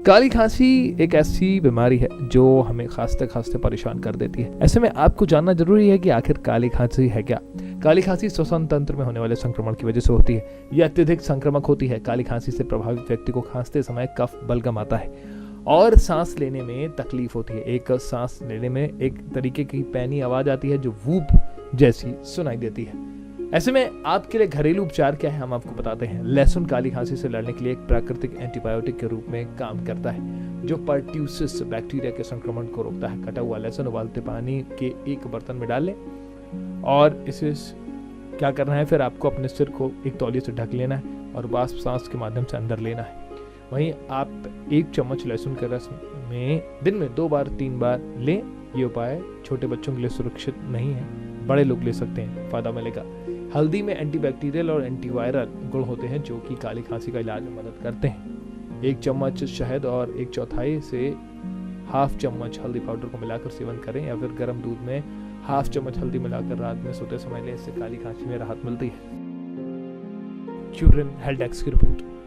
काली खांसी एक ऐसी बीमारी है जो हमें खांसते खांसते परेशान कर देती है। ऐसे में आपको जानना जरूरी है कि आखिर काली खांसी है क्या। काली खांसी श्वसन तंत्र में होने वाले संक्रमण की वजह से होती है। यह अत्यधिक संक्रामक होती है। काली खांसी से प्रभावित व्यक्ति को खांसते समय कफ बलगम आता है और सांस लेने में तकलीफ होती है। एक सांस लेने में एक तरीके की पैनी आवाज आती है जो वूप जैसी सुनाई देती है। ऐसे में आपके लिए घरेलू उपचार क्या है, हम आपको बताते हैं। लहसुन काली खांसी से लड़ने के लिए एक प्राकृतिक एंटीबायोटिक के रूप में काम करता है जो पर्ट्यूसिस बैक्टीरिया के संक्रमण को रोकता है। कटा हुआ लहसुन उबालते पानी के एक बर्तन में डाल लें और इसे क्या करना है, फिर आपको अपने सिर को एक तौलिए से ढक लेना है और वाष्प सांस के माध्यम से अंदर लेना है। वहीं आप 1 चम्मच लहसुन के रस में दिन में 2 बार 3 बार लें। ये उपाय छोटे बच्चों के लिए सुरक्षित नहीं है, बड़े लोग ले सकते हैं, फायदा मिलेगा। हल्दी में एंटीबैक्टीरियल और एंटीवायरल गुण होते हैं जो कि काली खांसी का इलाज में मदद करते हैं। 1 चम्मच शहद और 1/4 से ½ चम्मच हल्दी पाउडर को मिलाकर सेवन करें या फिर गर्म दूध में ½ चम्मच हल्दी मिलाकर रात में सोते समय लें। इससे काली खांसी में राहत मिलती है। चिल्ड्रन हेल्थ डेस्क की रिपोर्ट।